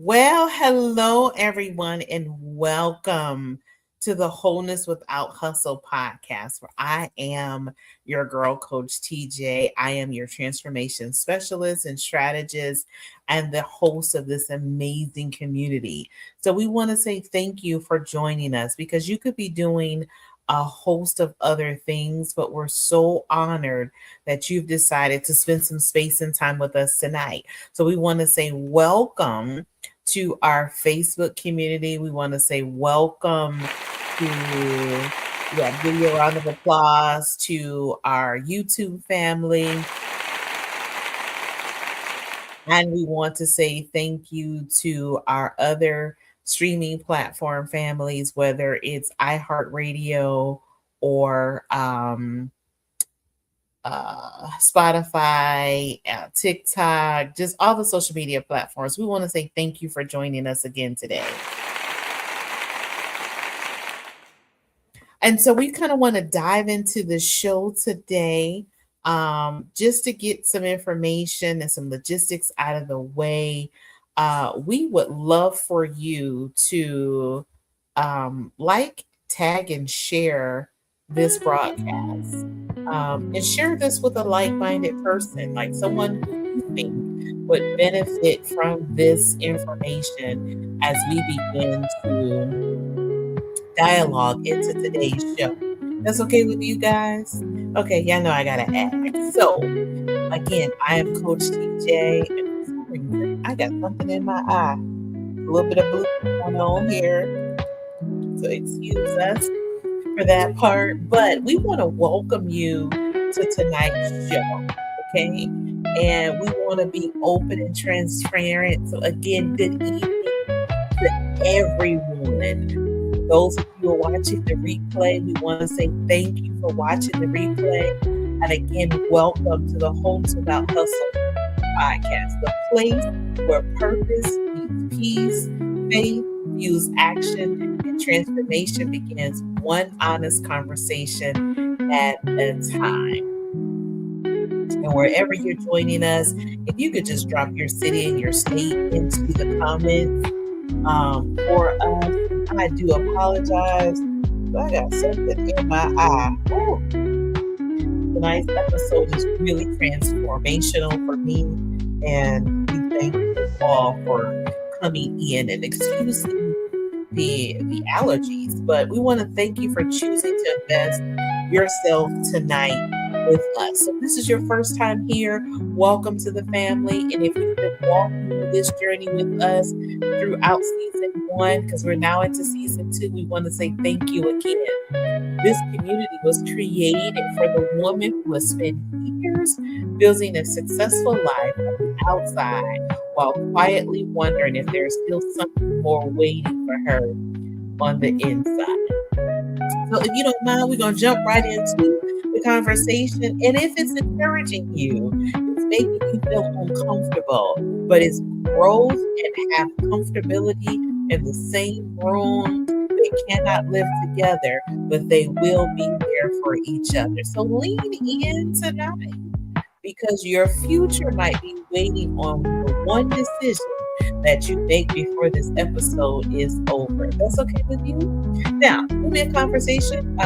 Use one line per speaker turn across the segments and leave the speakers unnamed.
Well, hello everyone, and welcome to the Wholeness Without Hustle podcast, where I am your girl, Coach TJ. I am your transformation specialist and strategist, and the host of this amazing community. So, we want to say thank you for joining us because you could be doing a host of other things, but we're so honored that you've decided to spend some space and time with us tonight. So, we want to say welcome to our Facebook community. We want to say welcome to give you a round of applause to our YouTube family. And we want to say thank you to our other streaming platform families, whether it's iHeartRadio or Spotify, TikTok, just all the social media platforms. We want to say thank you for joining us again today. And so we kind of want to dive into the show today, just to get some information and some logistics out of the way. We would love for you to like, tag, and share this broadcast. And share this with a like-minded person, like someone who you think would benefit from this information as we begin to dialogue into today's show. That's okay with you guys? Okay, y'all know I gotta ask. So, again, I am Coach TJ, and for some reason, I got something in my eye. A little bit of blue going on here. So, excuse us for that part, but we want to welcome you to tonight's show, okay? And we want to be open and transparent. So again, good evening to everyone. Those of you who are watching the replay, we want to say thank you for watching the replay. And again, welcome to the Wholeness Without Hustle podcast, the place where purpose meets peace, faith fuels action, and transformation begins one honest conversation at a time. And wherever you're joining us, if you could just drop your city and your state into the comments for us. I do apologize, but I got something in my eye. Ooh. Tonight's episode is really transformational for me, and we thank you all for coming in, and excuse the allergies, but we want to thank you for choosing to invest yourself tonight with us. So this is your first time here, welcome to the family. And if you've been walking this journey with us throughout season 1, because we're now into season 2, we want to say thank you again. This community was created for the woman who has spent years building a successful life on the outside while quietly wondering if there's still something more waiting for her on the inside. So if you don't mind, we're going to jump right into the conversation. And if it's encouraging you, it's making you feel uncomfortable, but it's growth and have comfortability in the same room. They cannot live together, but they will be there for each other. So lean in tonight, because your future might be waiting on the one decision that you make before this episode is over. That's okay with you? Now, we'll be a conversation.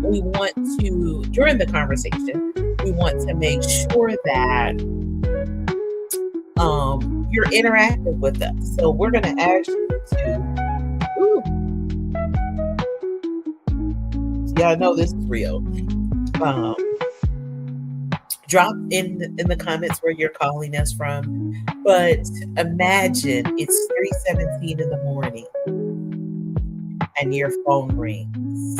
We want to, during the conversation, we want to make sure that you're interactive with us. So we're going to ask you to, so y'all know this is real. Drop in the comments where you're calling us from. But imagine it's 3:17 in the morning and your phone rings.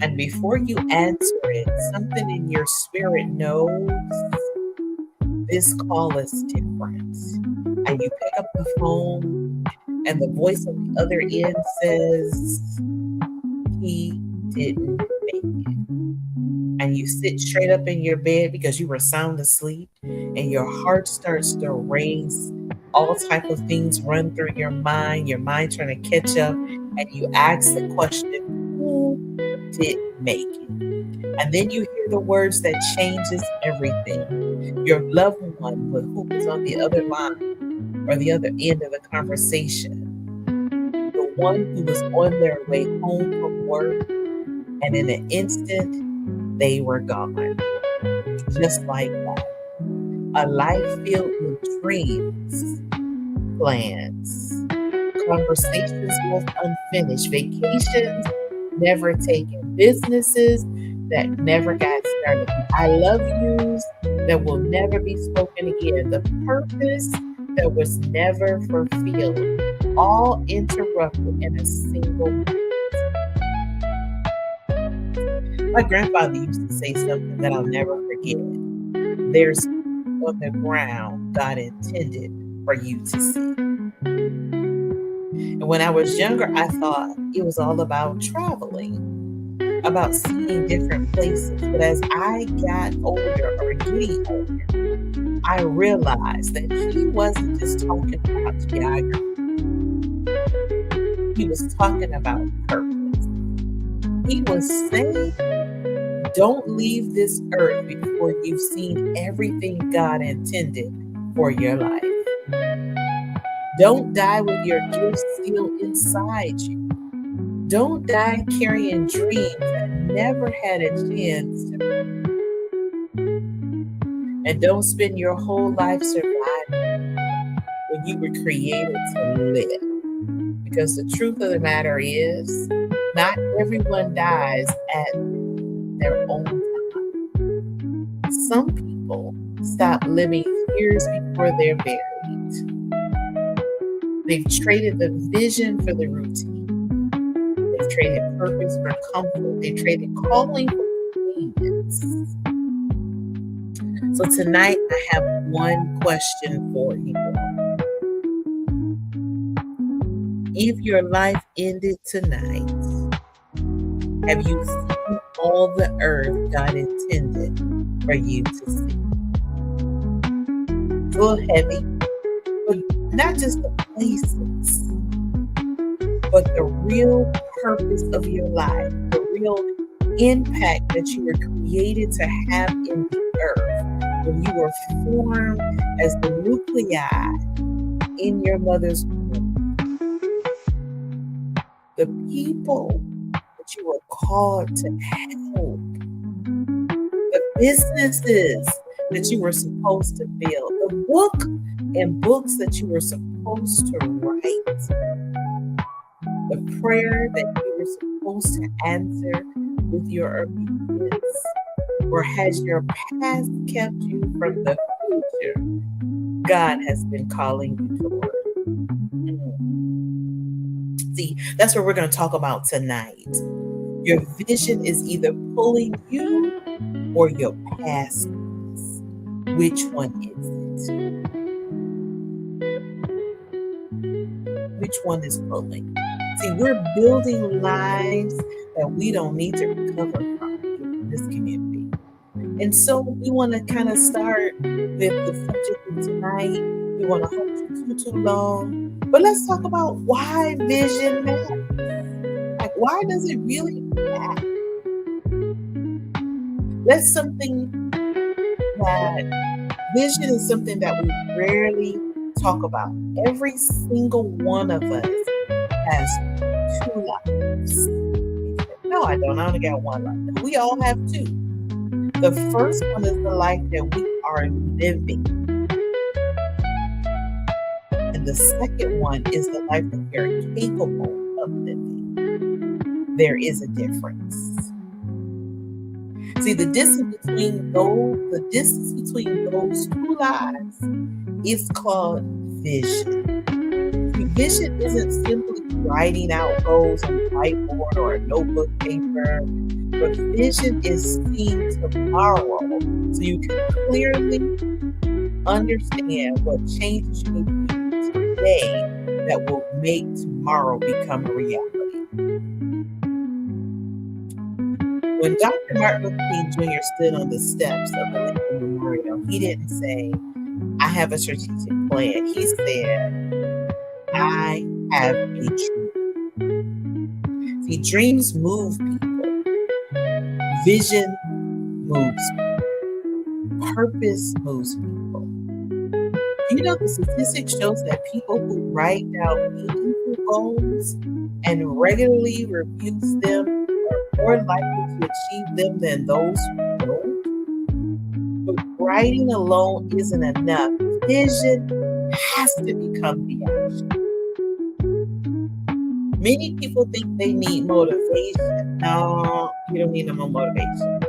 And before you answer it, something in your spirit knows this call is different. And you pick up the phone and the voice on the other end says, he didn't make it. And you sit straight up in your bed because you were sound asleep, and your heart starts to race. All type of things run through your mind trying to catch up, and you ask the question, who didn't make it? And then you hear the words that changes everything. Your loved one who was on the other line or the other end of the conversation, the one who was on their way home from work, and in an instant, they were gone. Just like that. A life filled with dreams, plans, conversations left unfinished, vacations never taken, businesses that never got started, I love yous that will never be spoken again, the purpose that was never fulfilled, all interrupted in a single moment. My grandfather used to say something that I'll never forget. There's on the ground God intended for you to see. And when I was younger, I thought it was all about traveling, about seeing different places. But as I got older or getting older, I realized that he wasn't just talking about geography. He was talking about purpose. He was saying, don't leave this earth before you've seen everything God intended for your life. Don't die with your gifts still inside you. Don't die carrying dreams that never had a chance to. And don't spend your whole life surviving when you were created to live. Because the truth of the matter is, not everyone dies at their own time. Some people stop living years before they're buried. They've traded the vision for the routine. They've traded purpose for comfort. They've traded calling for convenience. So tonight I have one question for you. If your life ended tonight, have you seen all the earth God intended for you to see? It's a little heavy, but not just the places, but the real purpose of your life, the real impact that you were created to have in the earth when you were formed as the nuclei in your mother's womb. The people that you were called to help, the businesses that you were supposed to build, the book and books that you were supposed to write, the prayer that you were supposed to answer with your obedience, or has your past kept you from the future God has been calling you toward? See, that's what we're going to talk about tonight. Your vision is either pulling you or your past is. Which one is it? Which one is pulling? See, we're building lives that we don't need to recover from in this community. And so we want to kind of start with the subject of tonight. We want to hold you too long. But let's talk about why vision matters. Like, why does it really matter? That's something that vision is something that we rarely talk about. Every single one of us has two lives. No, I don't. I only got one life. We all have two. The first one is the life that we are living. And the second one is the life that we are capable of living. There is a difference. See, the distance between those two lives is called vision. See, vision isn't simply writing out goals on a whiteboard or a notebook paper, but vision is seeing tomorrow so you can clearly understand what changes you need to do today that will make tomorrow become a reality. When Dr. Martin Luther King Jr. stood on the steps of the Lincoln Memorial, he didn't say, I have a strategic plan. He said, I have a dream. See, dreams move people. Vision moves people. Purpose moves people. The statistic shows that people who write down meaningful goals and regularly reviews them are more likely to achieve them than those who don't. But writing alone isn't enough. Vision has to become the action. Many people think they need motivation. No, you don't need no more motivation.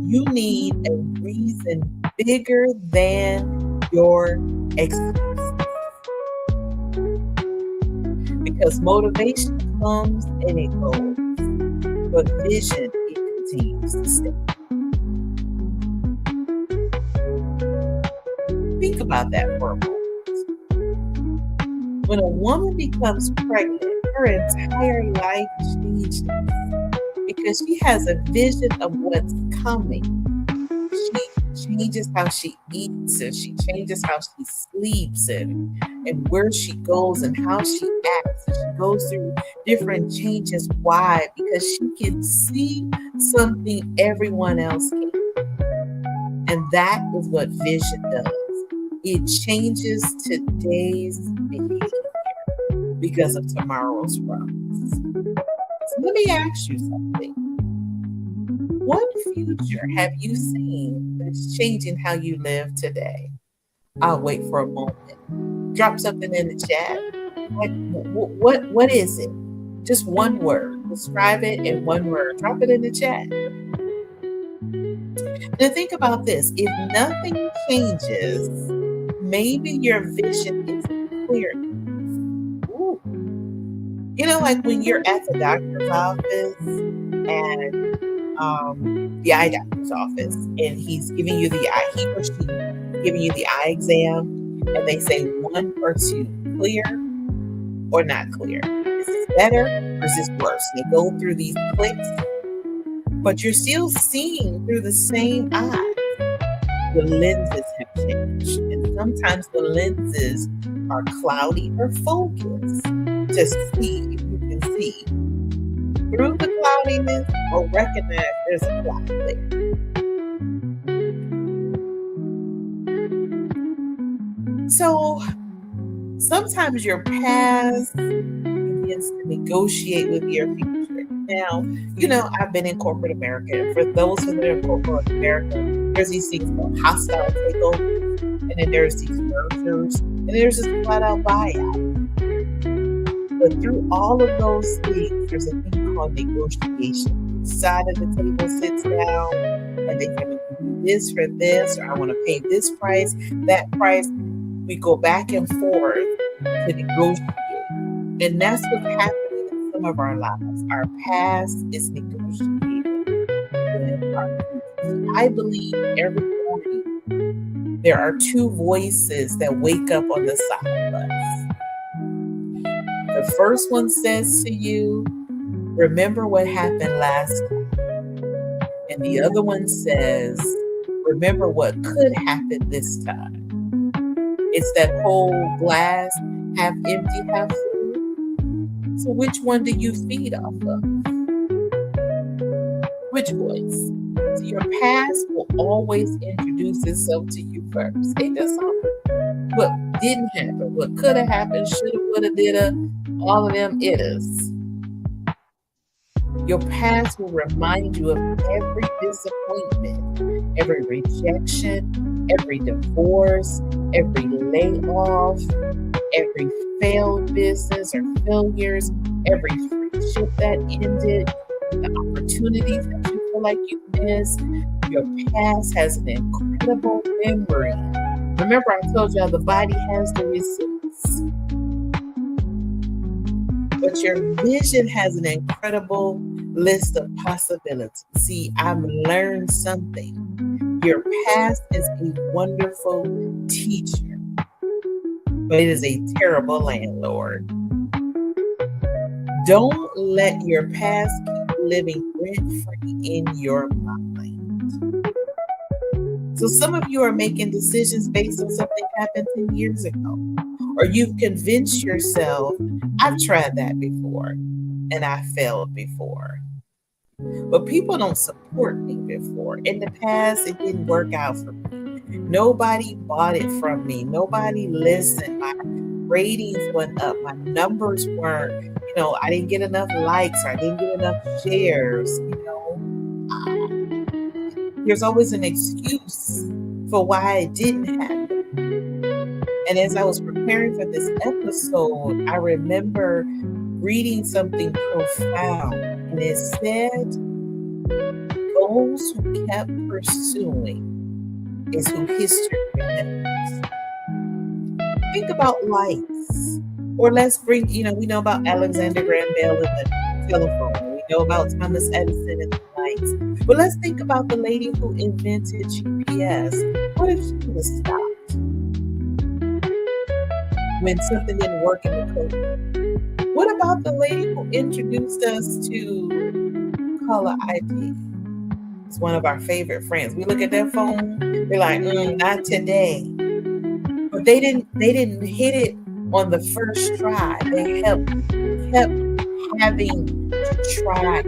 You need a reason bigger than your excuses. Because motivation comes and it goes, but vision, it continues to stay. Think about that for a moment. When a woman becomes pregnant, her entire life changes because she has a vision of what's coming. She changes how she eats, and she changes how she sleeps, and where she goes and how she acts. And she goes through different changes. Why? Because she can see something everyone else can. And that is what vision does. It changes today's behavior because of tomorrow's promise. So let me ask you something. What future have you seen that's changing how you live today? I'll wait for a moment. Drop something in the chat. What is it? Just one word. Describe it in one word. Drop it in the chat. Now think about this. If nothing changes, maybe your vision isn't clear. Ooh. Like when you're at the doctor's office and the eye doctor's office, and he's giving you the eye, he or she giving you the eye exam, and they say 1 or 2, clear or not clear. Is this better or is this worse? They go through these clicks, but you're still seeing through the same eye. The lenses have changed, and sometimes the lenses are cloudy or focused to see if you can see through the cloudiness or recognize there's a cloud there. So sometimes your past begins to negotiate with your future. Now, I've been in corporate America. For those who are in corporate America, there's these things called hostile takeovers, and then there's these mergers, and there's this flat out buyout. But through all of those things, there's a thing called negotiation. Each side of the table sits down, and they can do this for this, or I want to pay this price, that price. We go back and forth to negotiate. And that's what's happening in some of our lives. Our past is negotiated with our future. I believe every morning there are 2 voices that wake up on the side of us. The first one says to you, remember what happened last time. And the other one says, remember what could happen this time. It's that whole glass, half empty, half full. So which one do you feed off of? Which voice? So your past will always introduce itself to you first. It does something. What didn't happen, what could have happened, should have, would have, did have, all of them it is. Your past will remind you of every disappointment, every rejection, every divorce, every layoff, every failed business or failures, every friendship that ended, the opportunities that you feel like you missed. Your past has an incredible memory. Remember, I told y'all the body has the receipts. But your vision has an incredible list of possibilities. See, I've learned something. Your past is a wonderful teacher, but it is a terrible landlord. Don't let your past keep living rent-free in your mind. So some of you are making decisions based on something happened 10 years ago. Or you've convinced yourself, I've tried that before and I failed before. But people don't support me before. In the past, it didn't work out for me. Nobody bought it from me. Nobody listened. My ratings went up. My numbers weren't, I didn't get enough likes or I didn't get enough shares. There's always an excuse for why it didn't happen. And as I was preparing for this episode, I remember reading something profound, and it said, those who kept pursuing is who history remembers. Think about lights. Or let's bring, we know about Alexander Graham Bell and the telephone. We know about Thomas Edison and the lights. But let's think about the lady who invented GPS. What if she was stopped when something didn't work in the code? What about the lady who introduced us to color ID? It's one of our favorite friends. We look at their phone, they're like, not today. But they didn't hit it on the first try. They kept having to try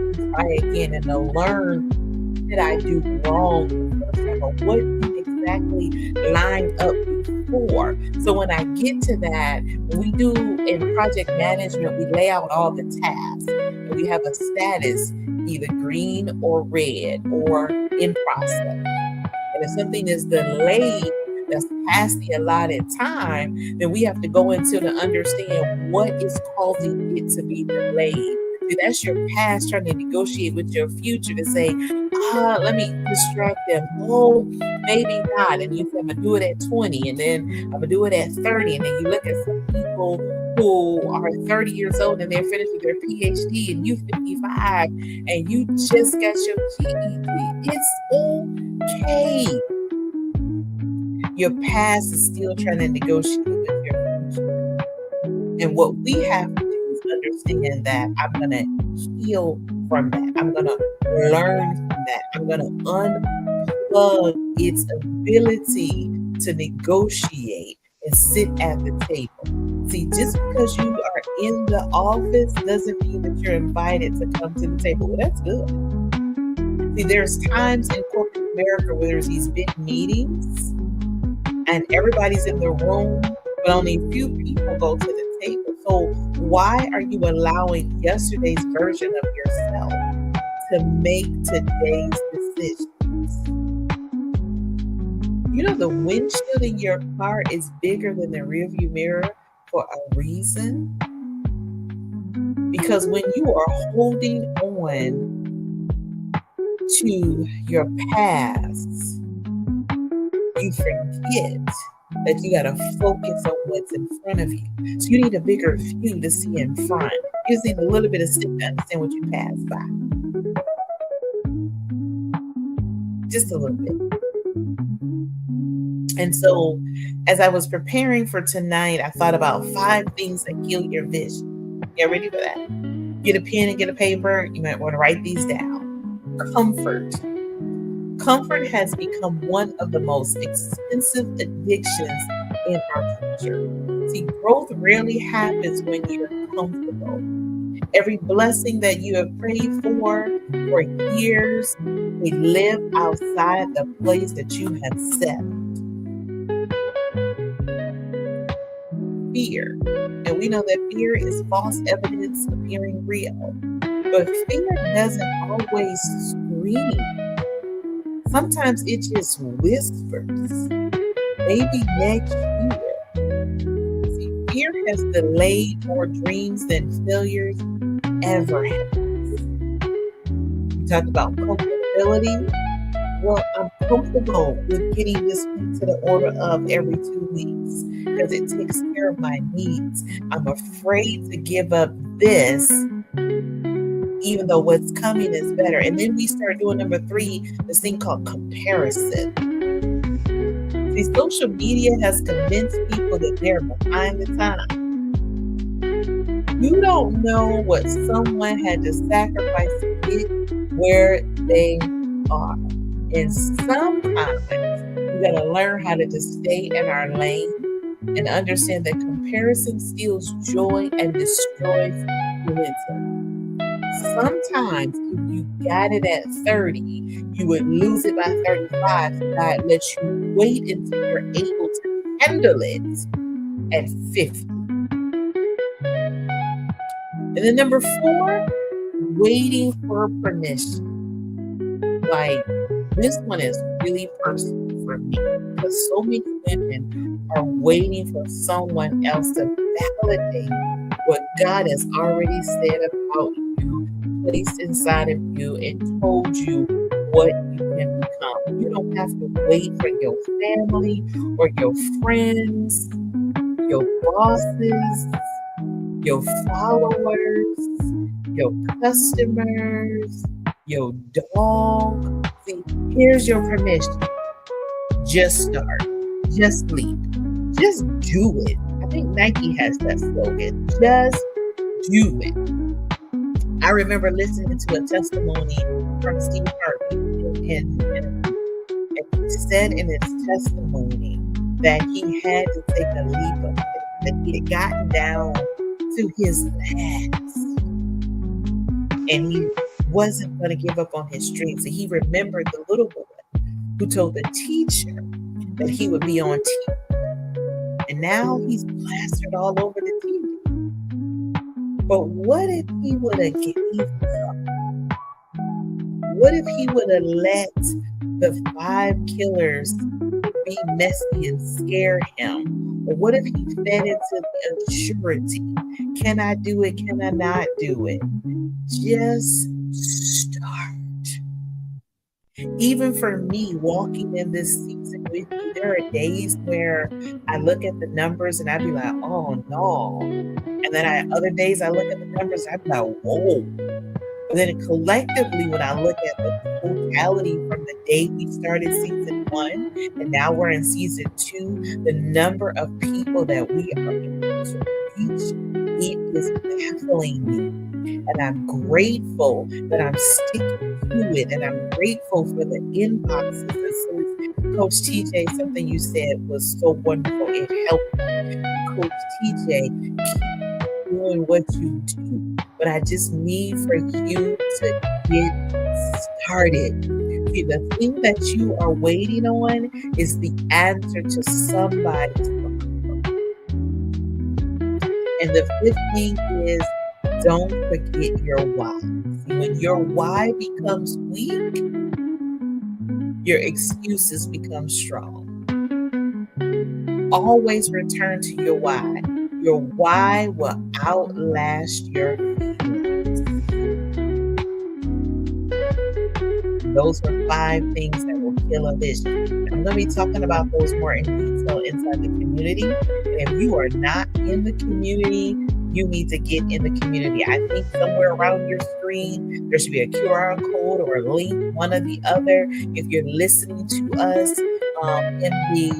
again and to learn what did I do wrong the first time, or what didn't exactly line up before. So when I get to that, when we do in project management, we lay out all the tasks and we have a status, either green or red or in process. And if something is delayed, that's past the allotted time, then we have to go into to understand what is causing it to be delayed. See, that's your past trying to negotiate with your future to say, let me distract them. Oh, maybe not. And you say, I'm going to do it at 20, and then I'm going to do it at 30. And then you look at some people who are 30 years old and they're finished with their PhD, and you 55 and you just got your GED. It's okay. Your past is still trying to negotiate with your future. And what we have to do is understand that I'm going to heal from that. I'm going to learn from that. I'm going to unplug its ability to negotiate and sit at the table. See, just because you are in the office doesn't mean that you're invited to come to the table. Well, that's good. See, there's times in corporate America where there's these big meetings and everybody's in the room, but only a few people go to the table. So why are you allowing yesterday's version of yourself to make today's decisions? The windshield in your car is bigger than the rearview mirror for a reason. Because when you are holding on to your past, you forget that you got to focus on what's in front of you. So you need a bigger view to see in front. You just need a little bit of stick to understand what you passed by. Just a little bit. And so as I was preparing for tonight, I thought about 5 things that kill your vision. Get ready for that. Get a pen and get a paper. You might want to write these down. Comfort. Comfort has become one of the most expensive addictions in our culture. See, growth rarely happens when you're comfortable. Every blessing that you have prayed for years may live outside the place that you have set. Fear. And we know that fear is false evidence appearing real. But fear doesn't always scream. Sometimes it just whispers. Maybe next year. See, fear has delayed more dreams than failures ever has. We talked about comfortability. Well, I'm comfortable with getting this into the order of every 2 weeks because it takes care of my needs. I'm afraid to give up this, even though what's coming is better. And then we start doing number 3, this thing called comparison. See, social media has convinced people that they're behind the time. You don't know what someone had to sacrifice to get where they are. And sometimes we gotta learn how to just stay in our lane and understand that comparison steals joy and destroys momentum. Sometimes if you got it at 30, you would lose it by 35. So God lets you wait until you're able to handle it at 50. And then number 4, waiting for permission. Like, this one is really personal for me because so many women are waiting for someone else to validate what God has already said about you, placed inside of you, and told you what you can become. You don't have to wait for your family or your friends, your bosses, your followers, your customers, your dog. See, here's your permission. Just start. Just leap. Just do it. I think Nike has that slogan. Just do it. I remember listening to a testimony from Steve Harvey, and he said in his testimony that he had to take a leap of faith, that he had gotten down to his last, and he wasn't going to give up on his dreams. And he remembered the little boy who told the teacher that he would be on TV. And now he's plastered all over the TV. But what if he would have gave up? What if he would have let the 5 killers be messy and scare him? Or what if he fed into the uncertainty? Can I do it? Can I not do it? Just start. Even for me, walking in this season with you, there are days where I look at the numbers and I'd be like, oh no. And then other days I look at the numbers and I'd be like, whoa. But then collectively, when I look at the totality from the day we started season 1 and now we're in season 2, the number of people that we are able to reach, it is baffling me. And I'm grateful that I'm sticking to it. And I'm grateful for the inboxes. And so, Coach TJ, something you said was so wonderful. It helped me. Coach TJ, keep doing what you do. But I just need for you to get started. See, the thing that you are waiting on is the answer to somebody's problem. And the 5th thing is, don't forget your why. See, when your why becomes weak, your excuses become strong. Always return to your why. Your why will outlast your feelings. Those are 5 things that will kill a vision. I'm going to be talking about those more in detail inside the community. And if you are not in the community, you need to get in the community. I think somewhere around your screen, there should be a QR code or a link, one or the other. If you're listening to us in the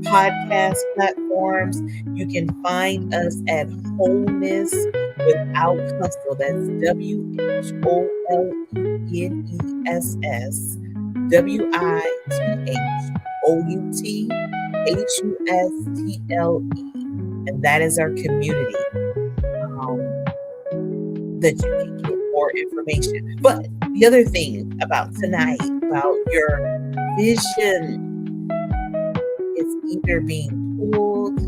podcast platforms, you can find us at Wholeness Without Hustle. That's WHOLENESS WITHOUTHUSTLE. And that is our community that you can get more information. But the other thing about tonight, about your vision, is either being pulled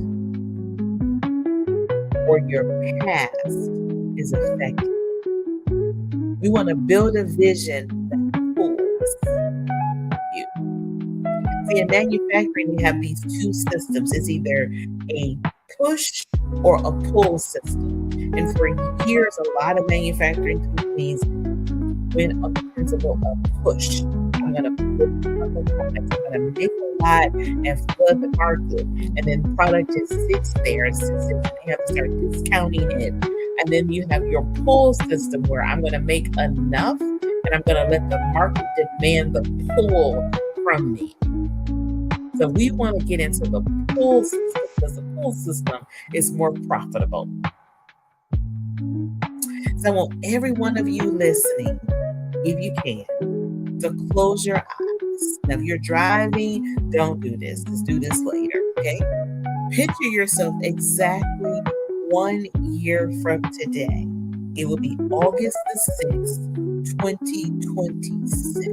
or your past is affected. We want to build a vision that pulls you. See, in manufacturing, you have these 2 systems. It's either a push or a pull system. And for years, a lot of manufacturing companies went on the principle of push. I'm going to push my components. I'm going to make a lot and flood the market. And then the product just sits there and you have to start discounting it. And then you have your pull system where I'm going to make enough and I'm going to let the market demand the pull from me. So we want to get into the pull system because the pull system is more profitable. So I want every one of you listening, if you can, to close your eyes. Now, if you're driving, don't do this. Let's do this later, okay? Picture yourself exactly 1 year from today It will be August the 6th, 2026.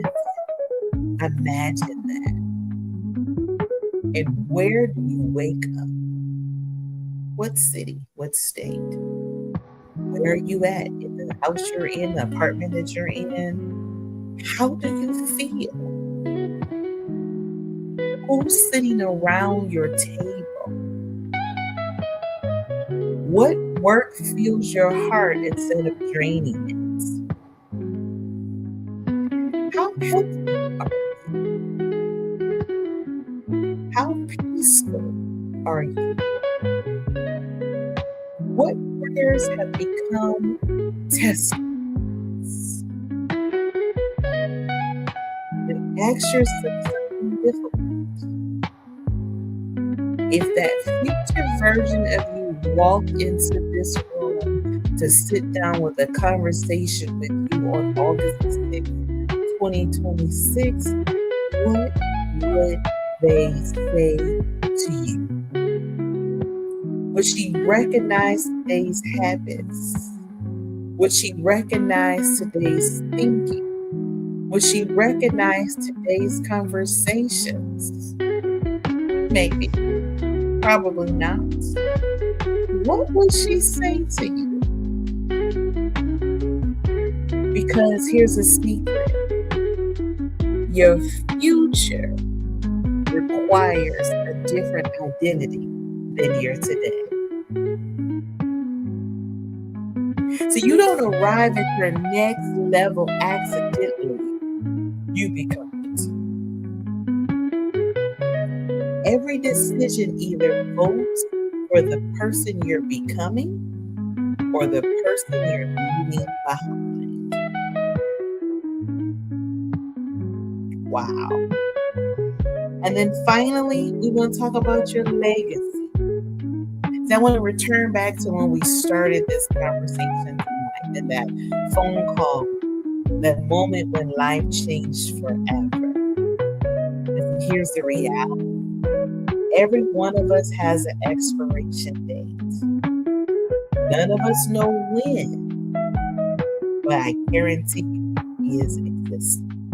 Imagine that. And where do you wake up? What city? What state? Where are you at? In the house you're in, the apartment that you're in? How do you feel? Who's sitting around your table? What work fills your heart instead of draining it? How healthy are you? How peaceful are you? What prayers have become testaments? And ask yourself something difficult. If that future version of you walked into this room to sit down with a conversation with you on August 6th, 2026, what would they say to you? Would she recognize today's habits? Would she recognize today's thinking? Would she recognize today's conversations? Maybe. Probably not. What would she say to you? Because here's a secret. Your future requires a different identity than your today. So you don't arrive at your next level accidentally. You become it. Every decision either votes for the person you're becoming or the person you're leaving behind. Wow. And then finally, we want to talk about your legacy. So I want to return back to when we started this conversation tonight, and that phone call, that moment when life changed forever. And here's the reality. Every one of us has an expiration date. None of us know when, but I guarantee you it is existing.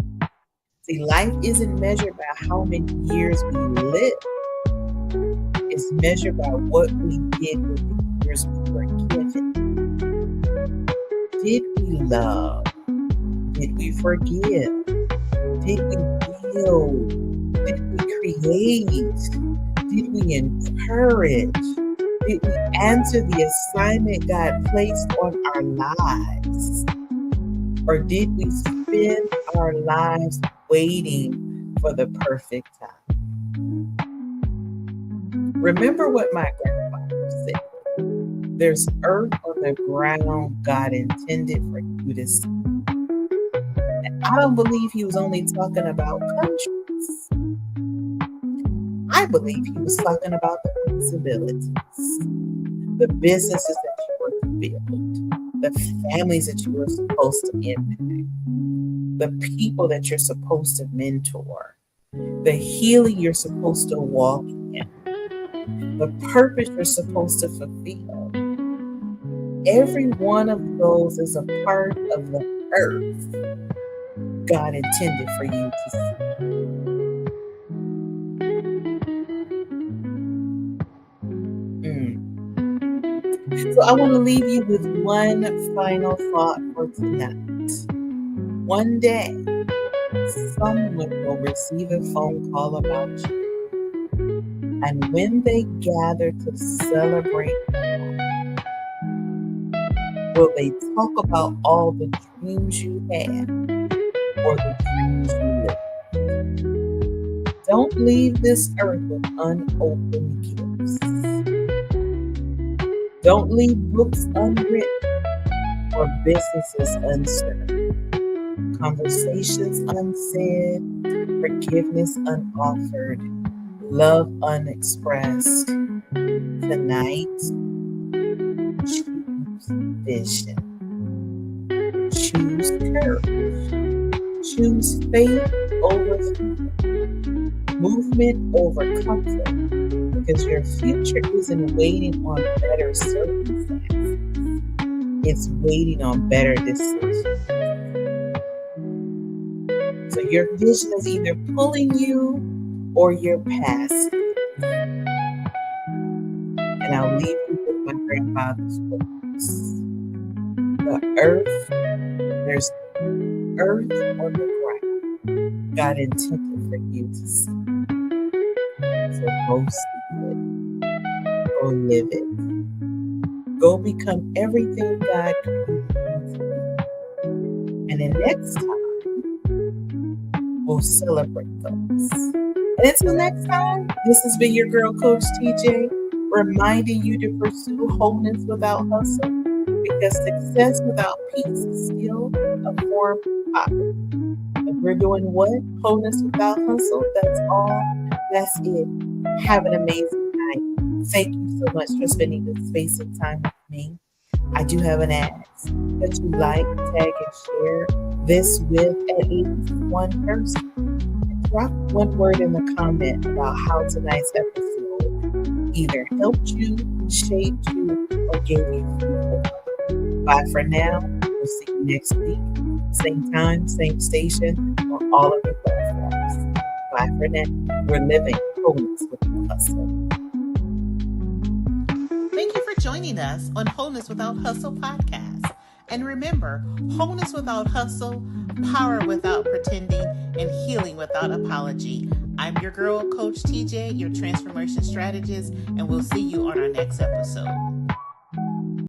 See, life isn't measured by how many years we live. It's measured by what we did with the years we were given. Did we love? Did we forgive? Did we build? Did we create? Did we encourage? Did we answer the assignment God placed on our lives? Or did we spend our lives waiting for the perfect time? Remember what my grandfather said. There's earth on the ground God intended for you to see. And I don't believe he was only talking about countries. I believe he was talking about the possibilities, the businesses that you were to build, the families that you were supposed to impact, the people that you're supposed to mentor, the healing you're supposed to walk in, the purpose you're supposed to fulfill. Every one of those is a part of the earth God intended for you to see. So I want to leave you with one final thought for tonight. One day, someone will receive a phone call about you. And when they gather to celebrate, will they talk about all the dreams you had or the dreams you lived? Don't leave this earth with unopened gifts. Don't leave books unwritten or businesses unserved, conversations unsaid, forgiveness unoffered, love unexpressed. Tonight, choose vision. Choose courage. Choose faith over fear. Movement over comfort. Because your future isn't waiting on better circumstances. It's waiting on better decisions. So your vision is either pulling you or you're passing. And I'll leave you with my grandfather's words. The earth, there's earth on the ground God intended for you to see. So go see it. Go live it. Go become everything God created you to be. And then next time, we'll celebrate those. And until next time, this has been your girl, Coach TJ, reminding you to pursue wholeness without hustle, because success without peace is still a form of poverty. If we're doing what? Wholeness without hustle? That's all. That's it. Have an amazing night. Thank you so much for spending this space and time with me. I do have an ask that you like, tag, and share this with at least one person. And drop one word in the comment about how tonight's episode either helped you, shaped you, or gave you food for thought. Bye for now. We'll see you next week. Same time, same station, on all of your platforms. Bye for now. We're living wholeness without hustle. Thank you for joining us on Wholeness Without Hustle podcast. And remember, wholeness without hustle, power without pretending, and healing without apology. I'm your girl, Coach TJ, your transformation strategist, and we'll see you on our next episode.